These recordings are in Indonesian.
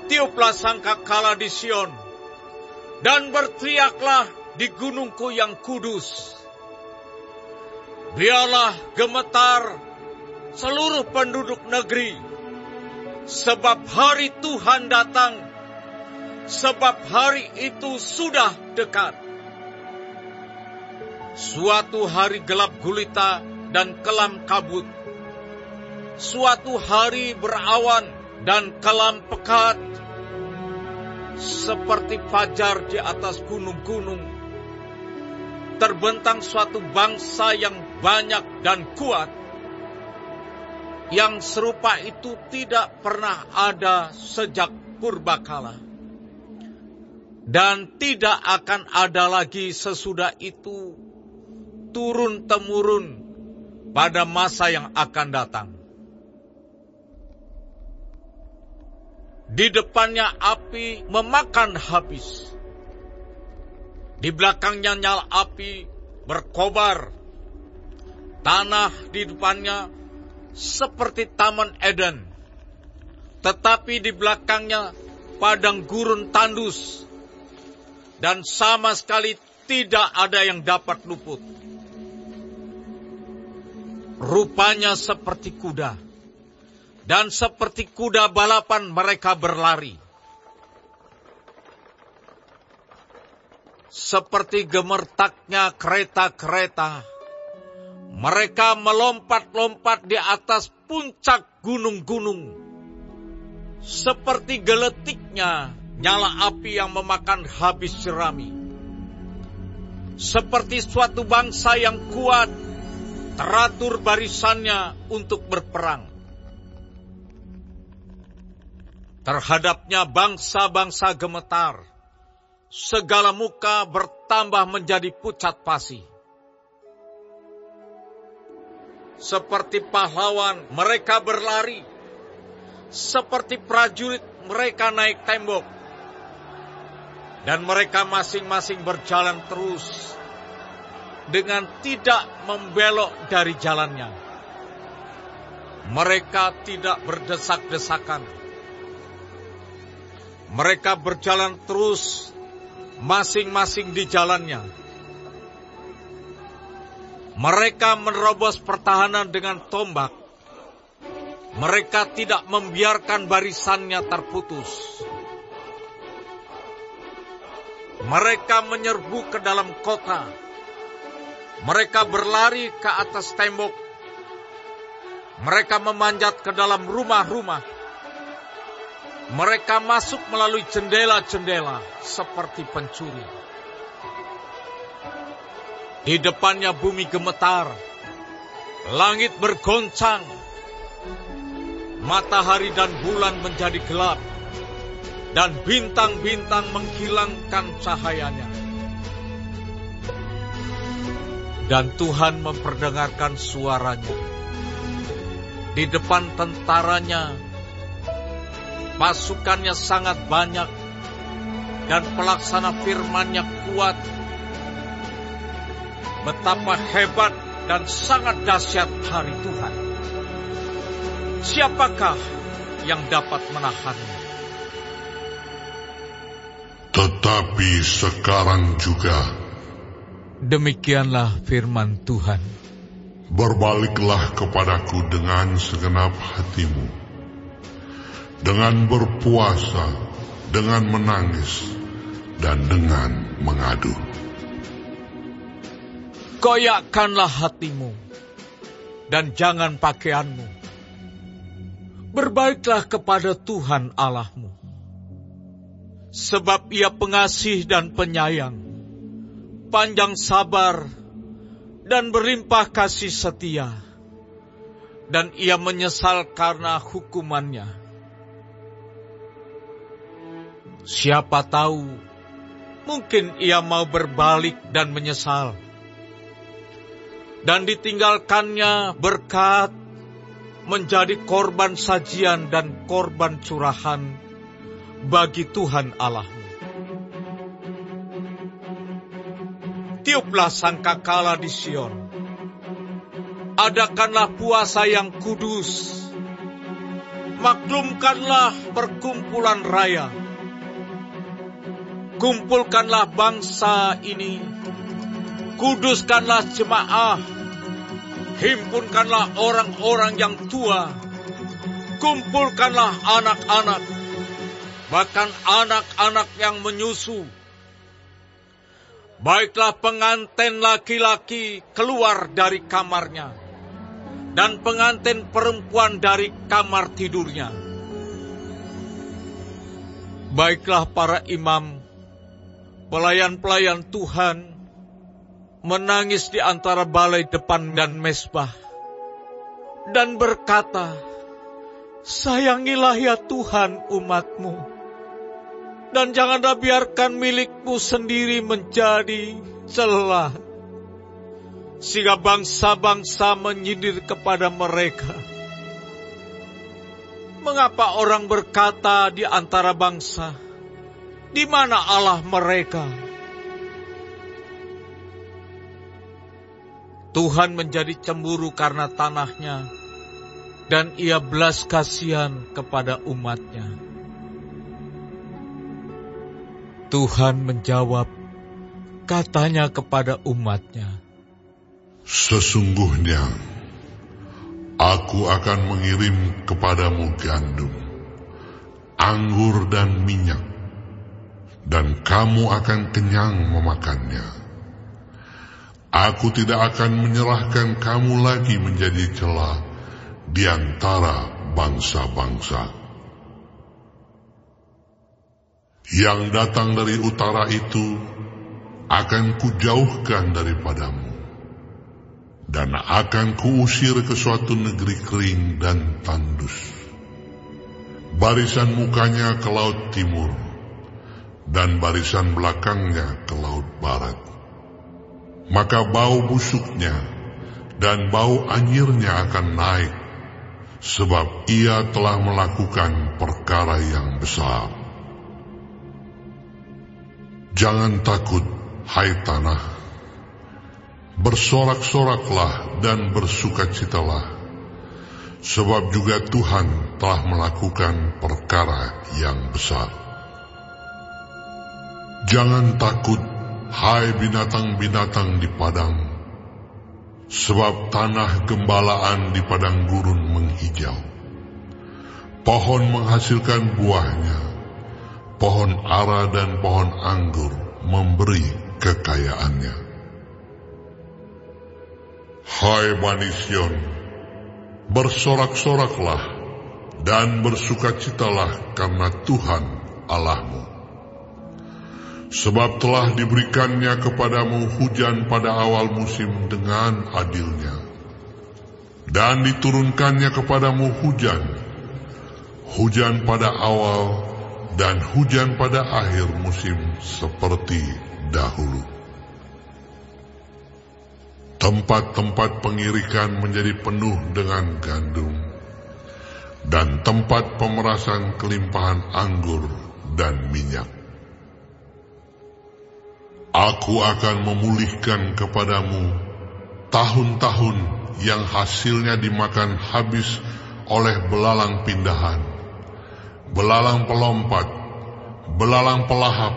Tiuplah sangkakala di Sion, dan berteriaklah di gunungku yang kudus. Biarlah gemetar seluruh penduduk negeri, sebab hari Tuhan datang, sebab hari itu sudah dekat. Suatu hari gelap gulita dan kelam kabut, suatu hari berawan dan kelam pekat, seperti fajar di atas gunung-gunung. Terbentang suatu bangsa yang banyak dan kuat, yang serupa itu tidak pernah ada sejak purbakala, dan tidak akan ada lagi sesudah itu turun-temurun pada masa yang akan datang. Di depannya api memakan habis, di belakangnya nyala api berkobar. Tanah di depannya seperti Taman Eden, tetapi di belakangnya padang gurun tandus, dan sama sekali tidak ada yang dapat luput. Rupanya seperti kuda, dan seperti kuda balapan mereka berlari. Seperti gemertaknya kereta-kereta, mereka melompat-lompat di atas puncak gunung-gunung. Seperti geletiknya nyala api yang memakan habis jerami. Seperti suatu bangsa yang kuat, teratur barisannya untuk berperang. Terhadapnya bangsa-bangsa gemetar, segala muka bertambah menjadi pucat pasi. Seperti pahlawan mereka berlari, seperti prajurit mereka naik tembok, dan mereka masing-masing berjalan terus dengan tidak membelok dari jalannya. Mereka tidak berdesak-desakan. Mereka berjalan terus masing-masing di jalannya. Mereka menerobos pertahanan dengan tombak. Mereka tidak membiarkan barisannya terputus. Mereka menyerbu ke dalam kota. Mereka berlari ke atas tembok. Mereka memanjat ke dalam rumah-rumah. Mereka masuk melalui jendela-jendela seperti pencuri. Di depannya bumi gemetar, langit bergoncang, matahari dan bulan menjadi gelap, dan bintang-bintang menghilangkan cahayanya. Dan Tuhan memperdengarkan suaranya. Di depan tentaranya, pasukannya sangat banyak, dan pelaksana firman-Nya kuat. Betapa hebat dan sangat dahsyat hari Tuhan. Siapakah yang dapat menahannya? Tetapi sekarang juga, demikianlah firman Tuhan, berbaliklah kepadaku dengan segenap hatimu, dengan berpuasa, dengan menangis, dan dengan mengadu. Koyakkanlah hatimu, dan jangan pakaianmu. Berbaiklah kepada Tuhan Allahmu, sebab Ia pengasih dan penyayang, panjang sabar, dan berlimpah kasih setia, dan Ia menyesal karena hukumannya. Siapa tahu, mungkin Ia mau berbalik dan menyesal, dan ditinggalkannya berkat menjadi korban sajian dan korban curahan bagi Tuhan Allahmu. Tiuplah sangkakala di Sion, adakanlah puasa yang kudus, maklumkanlah perkumpulan raya. Kumpulkanlah bangsa ini, kuduskanlah jemaah, himpunkanlah orang-orang yang tua, kumpulkanlah anak-anak, bahkan anak-anak yang menyusu. Baiklah pengantin laki-laki keluar dari kamarnya, dan pengantin perempuan dari kamar tidurnya. Baiklah para imam, pelayan-pelayan Tuhan, menangis di antara balai depan dan mezbah, dan berkata, sayangilah ya Tuhan umat-Mu, dan janganlah biarkan milik-Mu sendiri menjadi celah, sehingga bangsa-bangsa menyindir kepada mereka. Mengapa orang berkata di antara bangsa, di mana Allah mereka? Tuhan menjadi cemburu karena tanahnya, dan Ia belas kasihan kepada umat-Nya. Tuhan menjawab, katanya kepada umat-Nya, sesungguhnya Aku akan mengirim kepadamu gandum, anggur dan minyak, dan kamu akan kenyang memakannya. Aku tidak akan menyerahkan kamu lagi menjadi celah di antara bangsa-bangsa. Yang datang dari utara itu akan kujauhkan daripadamu, dan akan kuusir ke suatu negeri kering dan tandus. Barisan mukanya ke laut timur, dan barisan belakangnya ke laut barat. Maka bau busuknya dan bau anyirnya akan naik, sebab ia telah melakukan perkara yang besar. Jangan takut, hai tanah, bersorak-soraklah dan bersukacitalah, sebab juga Tuhan telah melakukan perkara yang besar. Jangan takut, hai binatang-binatang di padang, sebab tanah gembalaan di padang gurun menghijau. Pohon menghasilkan buahnya, pohon ara dan pohon anggur memberi kekayaannya. Hai Bani Sion, bersorak-soraklah dan bersukacitalah karena Tuhan Allahmu. Sebab telah diberikannya kepadamu hujan pada awal musim dengan adilnya, dan diturunkannya kepadamu hujan pada awal dan hujan pada akhir musim seperti dahulu. Tempat-tempat pengirikan menjadi penuh dengan gandum, dan tempat pemerasan kelimpahan anggur dan minyak. Aku akan memulihkan kepadamu tahun-tahun yang hasilnya dimakan habis oleh belalang pindahan, belalang pelompat, belalang pelahap,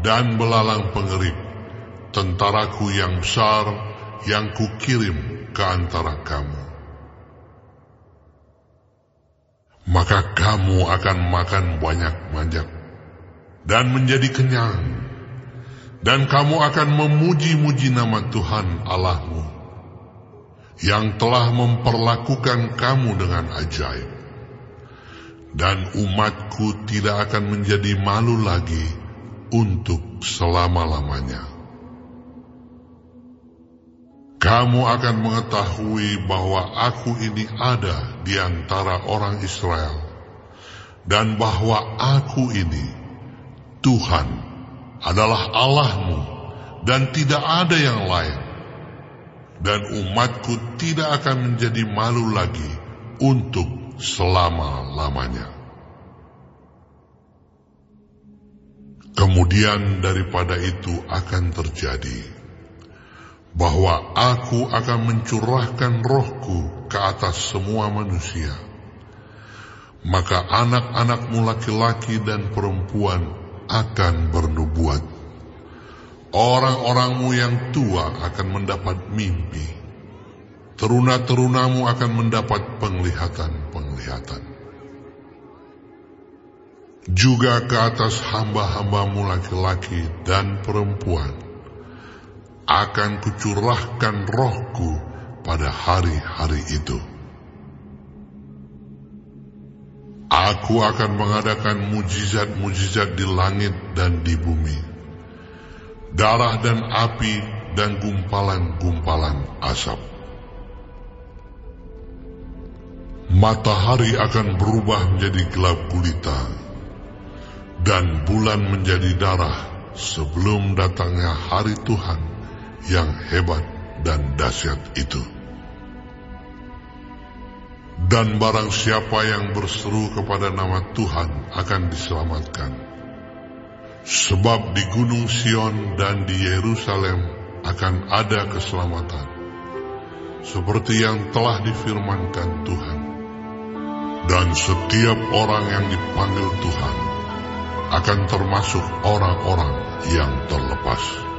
dan belalang pengerik, tentaraku yang besar yang kukirim ke antara kamu. Maka kamu akan makan banyak-banyak dan menjadi kenyang, dan kamu akan memuji-muji nama Tuhan Allahmu, yang telah memperlakukan kamu dengan ajaib. Dan umatku tidak akan menjadi malu lagi untuk selama-lamanya. Kamu akan mengetahui bahwa aku ini ada di antara orang Israel, dan bahwa aku ini, Tuhan, adalah Allahmu, dan tidak ada yang lain. Dan umatku tidak akan menjadi malu lagi untuk selama-lamanya. Kemudian daripada itu akan terjadi bahwa aku akan mencurahkan rohku ke atas semua manusia. maka anak-anakmu laki-laki dan perempuan akan bernubuat. Orang-orangmu yang tua akan mendapat mimpi. Teruna-terunamu akan mendapat penglihatan-penglihatan. Juga ke atas hamba-hambamu laki-laki dan perempuan akan kucurahkan rohku pada hari-hari itu. Aku akan mengadakan mujizat-mujizat di langit dan di bumi, darah dan api dan gumpalan-gumpalan asap. Matahari akan berubah menjadi gelap gulita, dan bulan menjadi darah sebelum datangnya hari Tuhan yang hebat dan dahsyat itu. Dan barang siapa yang berseru kepada nama Tuhan akan diselamatkan. Sebab di Gunung Sion dan di Yerusalem akan ada keselamatan, seperti yang telah difirmankan Tuhan. Dan setiap orang yang dipanggil Tuhan akan termasuk orang-orang yang terlepas.